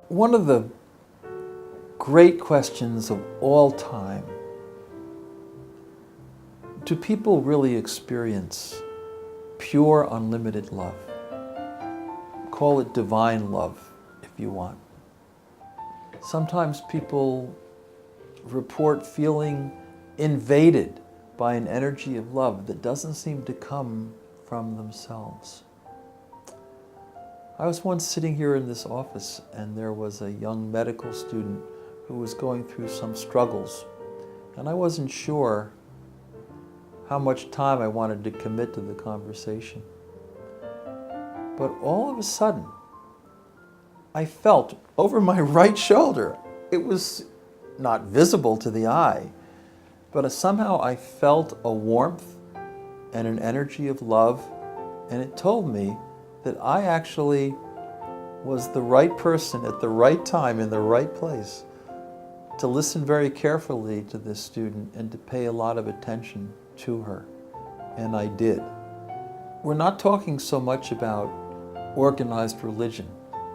One of the great questions of all time: do people really experience pure, unlimited love? Call it divine love if you want. Sometimes people report feeling invaded by an energy of love that doesn't seem to come from themselves. I was once sitting here in this office, and there was a young medical student who was going through some struggles, and I wasn't sure how much time I wanted to commit to the conversation. But all of a sudden, I felt over my right shoulder, it was not visible to the eye, but somehow I felt a warmth and an energy of love, and it told me that I actually was the right person at the right time in the right place to listen very carefully to this student and to pay a lot of attention to her. And I did. We're not talking so much about organized religion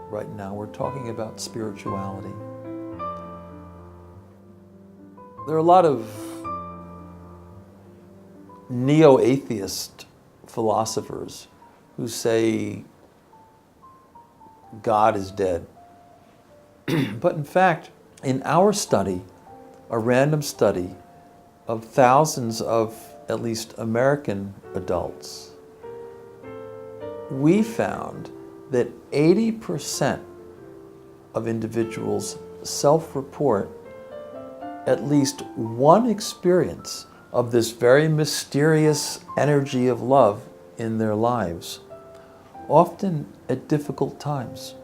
right now. We're talking about spirituality. There are a lot of neo-atheist philosophers who say God is dead. But in fact, in our study, a random study of thousands of at least American adults, we found that 80% of individuals self-report at least one experience of this very mysterious energy of love in their lives, often at difficult times.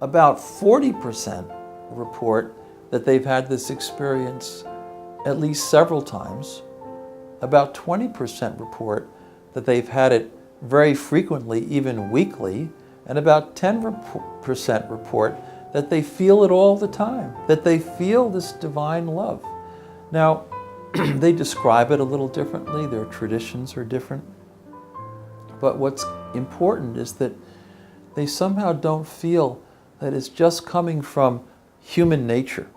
About 40% report that they've had this experience at least several times. About 20% report that they've had it very frequently, even weekly, and about 10% report that they feel it all the time, that they feel this divine love. Now, they describe it a little differently, their traditions are different, but what's important is that they somehow don't feel that it's just coming from human nature.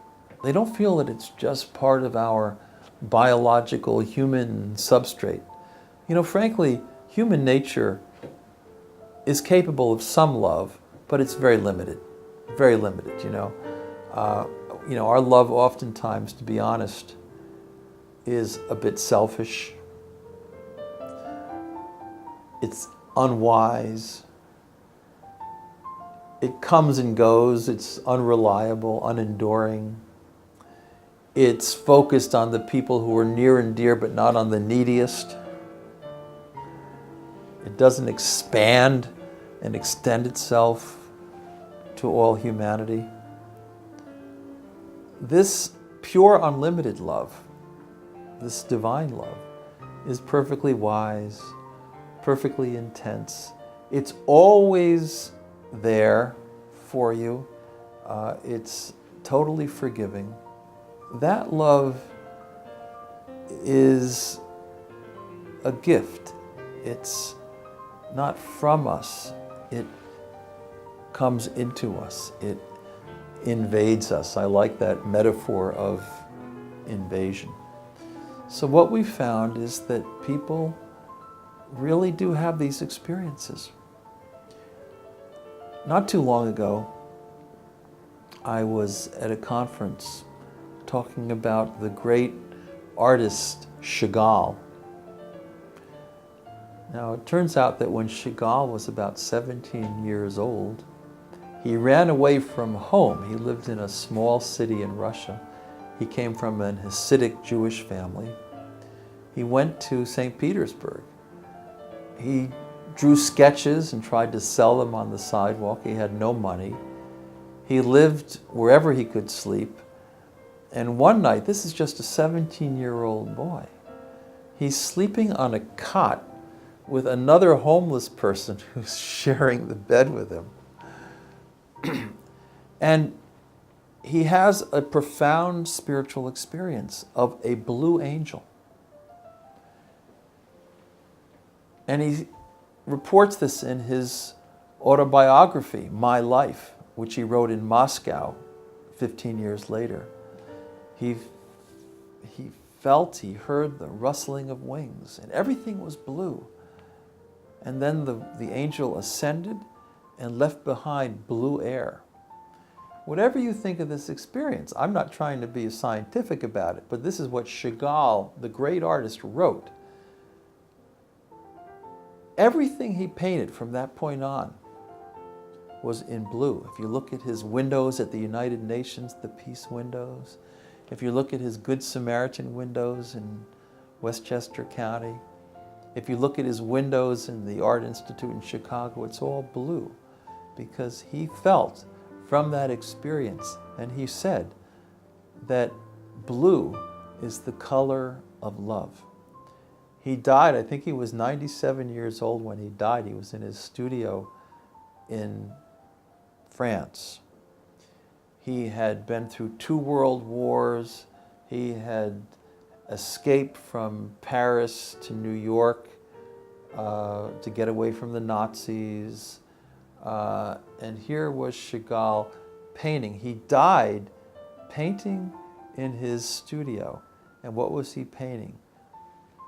They don't feel that it's just part of our biological human substrate. You know, frankly, human nature is capable of some love, but it's very limited, you know. Our love oftentimes, to be honest, is a bit selfish. It's unwise. It comes and goes. It's unreliable, unenduring. It's focused on the people who are near and dear, but not on the neediest. It doesn't expand and extend itself to all humanity. This pure, unlimited love, this divine love, is perfectly wise, perfectly intense. It's always there for you. It's totally forgiving. That love is a gift. It's not from us. It comes into us. It invades us. I like that metaphor of invasion. So what we found is that people really do have these experiences. Not too long ago, I was at a conference talking about the great artist Chagall. Now, it turns out that when Chagall was about 17 years old, he ran away from home. He lived in a small city in Russia. He came from an Hasidic Jewish family. He went to St. Petersburg. He drew sketches and tried to sell them on the sidewalk. He had no money. He lived wherever he could sleep. And one night, this is just a 17-year-old boy, he's sleeping on a cot with another homeless person who's sharing the bed with him. And he has a profound spiritual experience of a blue angel. And he reports this in his autobiography, My Life, which he wrote in Moscow 15 years later. He felt, he heard the rustling of wings, and everything was blue. And then the angel ascended and left behind blue air. Whatever you think of this experience, I'm not trying to be scientific about it, but this is what Chagall, the great artist, wrote. Everything he painted from that point on was in blue. If you look at his windows at the United Nations, the peace windows, if you look at his Good Samaritan windows in Westchester County, if you look at his windows in the Art Institute in Chicago, it's all blue, because he felt from that experience, and he said that blue is the color of love. He died, I think he was 97 years old when he died. He was in his studio in France. He had been through 2 world wars. He had escaped from Paris to New York to get away from the Nazis. And here was Chagall painting. He died painting in his studio. And what was he painting?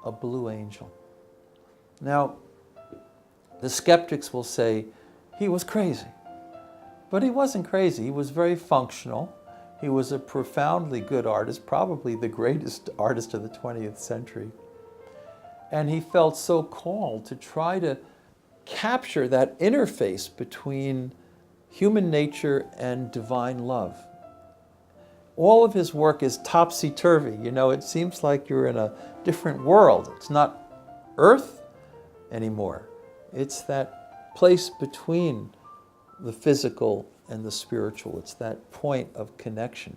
A blue angel. Now, the skeptics will say he was crazy. But he wasn't crazy. He was very functional. He was a profoundly good artist, probably the greatest artist of the 20th century. And he felt so called to try to capture that interface between human nature and divine love. All of his work is topsy-turvy. You know, it seems like you're in a different world. It's not Earth anymore. It's that place between the physical and the spiritual. It's that point of connection.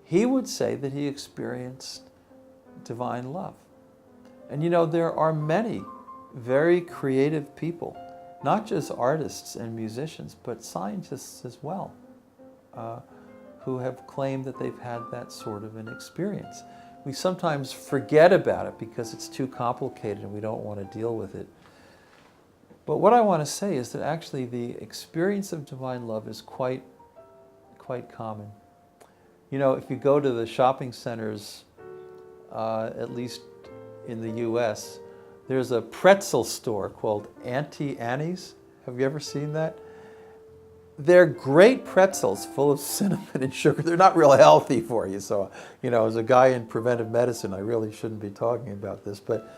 He would say that he experienced divine love. And you know, there are many very creative people, not just artists and musicians, but scientists as well, who have claimed that they've had that sort of an experience. We sometimes forget about it because it's too complicated and we don't want to deal with it. But what I want to say is that actually the experience of divine love is quite common. You know, if you go to the shopping centers, at least in the US, there's a pretzel store called Auntie Annie's. Have you ever seen that? They're great pretzels full of cinnamon and sugar. They're not real healthy for you. So, you know, as a guy in preventive medicine, I really shouldn't be talking about this. But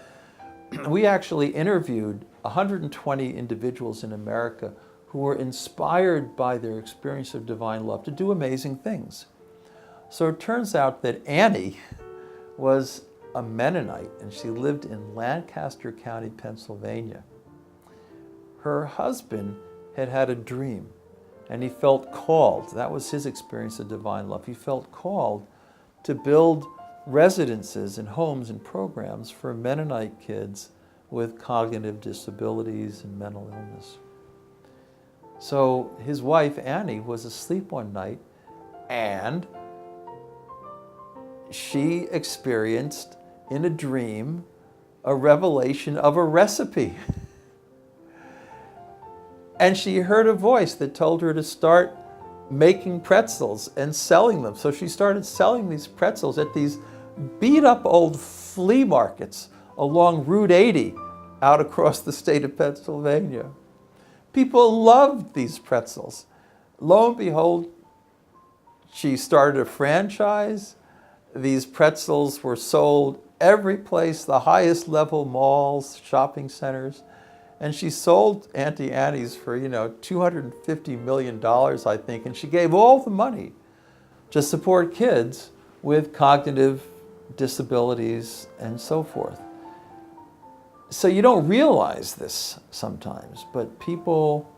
we actually interviewed 120 individuals in America who were inspired by their experience of divine love to do amazing things. So it turns out that Annie was a Mennonite, and she lived in Lancaster County, Pennsylvania. Her husband had had a dream, and he felt called. That was his experience of divine love. He felt called to build residences and homes and programs for Mennonite kids with cognitive disabilities and mental illness. So his wife, Annie, was asleep one night, and she experienced in a dream a revelation of a recipe. And she heard a voice that told her to start making pretzels and selling them. So she started selling these pretzels at these beat up old flea markets along Route 80 out across the state of Pennsylvania. People loved these pretzels. Lo and behold, she started a franchise. These pretzels were sold every place, the highest level malls, shopping centers. And she sold Auntie Annie's for, $250 million, I think. And she gave all the money to support kids with cognitive disabilities and so forth. So you don't realize this sometimes, but people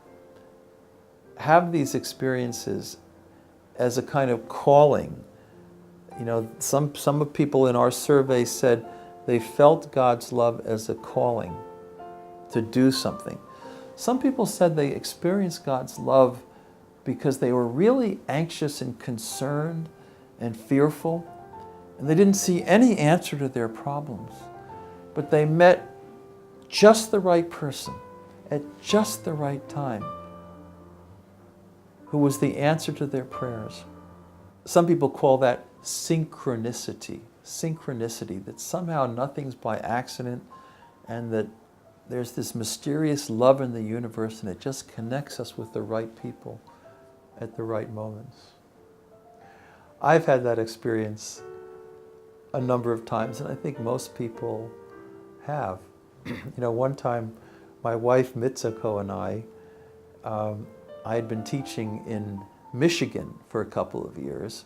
have these experiences as a kind of calling. You know, some of people in our survey said they felt God's love as a calling to do something. Some people said they experienced God's love because they were really anxious and concerned and fearful, and they didn't see any answer to their problems. But they met just the right person at just the right time, who was the answer to their prayers. Some people call that synchronicity. Synchronicity, that somehow nothing's by accident and that there's this mysterious love in the universe and it just connects us with the right people at the right moments. I've had that experience a number of times, and I think most people have. One time my wife Mitsuko and I had been teaching in Michigan for a couple of years,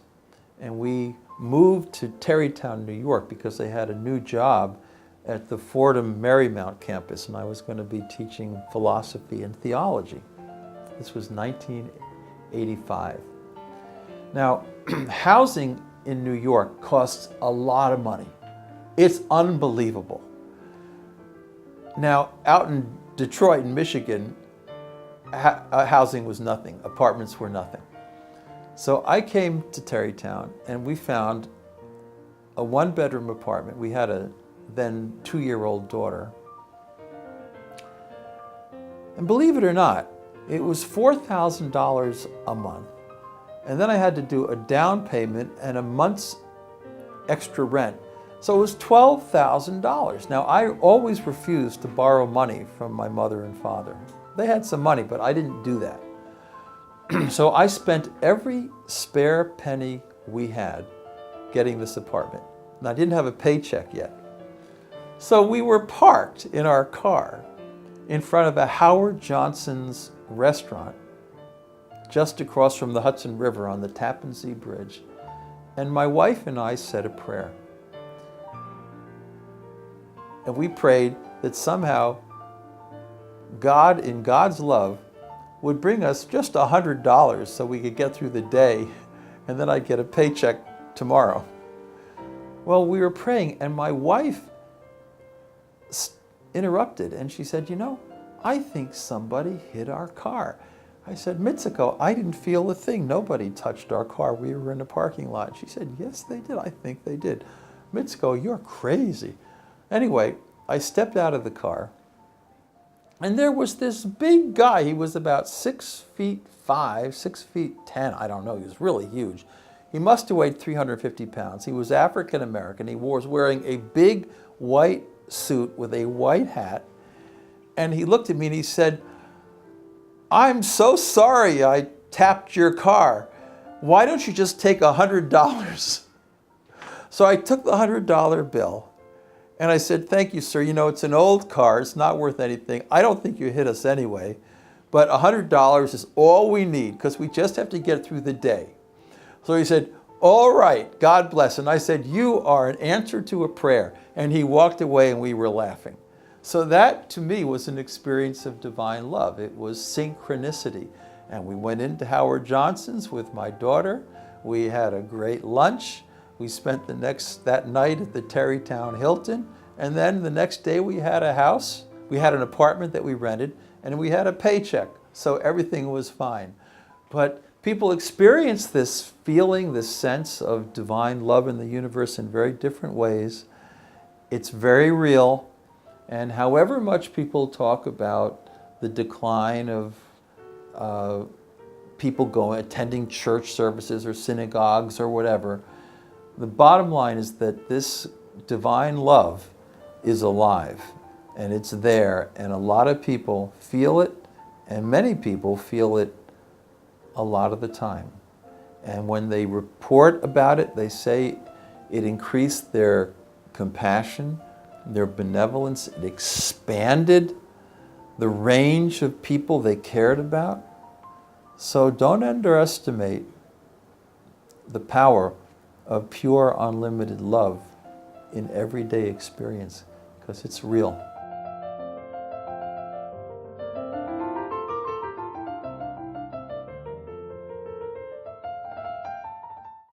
and we moved to Tarrytown, New York, because they had a new job at the Fordham Marymount campus, and I was going to be teaching philosophy and theology. This was 1985. Now, housing in New York costs a lot of money. It's unbelievable. Now, out in Detroit and Michigan, housing was nothing. Apartments were nothing. So I came to Tarrytown and we found a one-bedroom apartment. We had a then 2-year-old daughter. And believe it or not, it was $4,000 a month. And then I had to do a down payment and a month's extra rent. So it was $12,000. Now, I always refused to borrow money from my mother and father. They had some money, but I didn't do that. So I spent every spare penny we had getting this apartment. And I didn't have a paycheck yet. So we were parked in our car in front of a Howard Johnson's restaurant just across from the Hudson River on the Tappan Zee Bridge. And my wife and I said a prayer. And we prayed that somehow God, in God's love, would bring us just $100 so we could get through the day, and then I'd get a paycheck tomorrow. Well, we were praying, and my wife interrupted, and she said, I think somebody hit our car. I said, Mitsuko, I didn't feel a thing. Nobody touched our car. We were in a parking lot. She said, yes, they did. I think they did. Mitsuko, you're crazy. Anyway, I stepped out of the car, and there was this big guy. He was about 6'5", 6'10", I don't know. He was really huge. He must have weighed 350 pounds. He was African American. He was wearing a big white suit with a white hat. And he looked at me and he said, I'm so sorry I tapped your car. Why don't you just take $100? So I took the $100 bill and I said, thank you, sir. It's an old car. It's not worth anything. I don't think you hit us anyway, but $100 is all we need because we just have to get through the day. So he said, all right, God bless. And I said, you are an answer to a prayer. And he walked away and we were laughing. So that, to me, was an experience of divine love. It was synchronicity. And we went into Howard Johnson's with my daughter. We had a great lunch. We spent that night at the Tarrytown Hilton. And then the next day we had a house. We had an apartment that we rented, and we had a paycheck. So everything was fine. But people experience this feeling, this sense of divine love in the universe in very different ways. It's very real. And however much people talk about the decline of people attending church services or synagogues or whatever, the bottom line is that this divine love is alive and it's there, and a lot of people feel it, and many people feel it a lot of the time. And when they report about it, they say it increased their compassion, their benevolence. It expanded the range of people they cared about. So don't underestimate the power of pure, unlimited love in everyday experience, because it's real.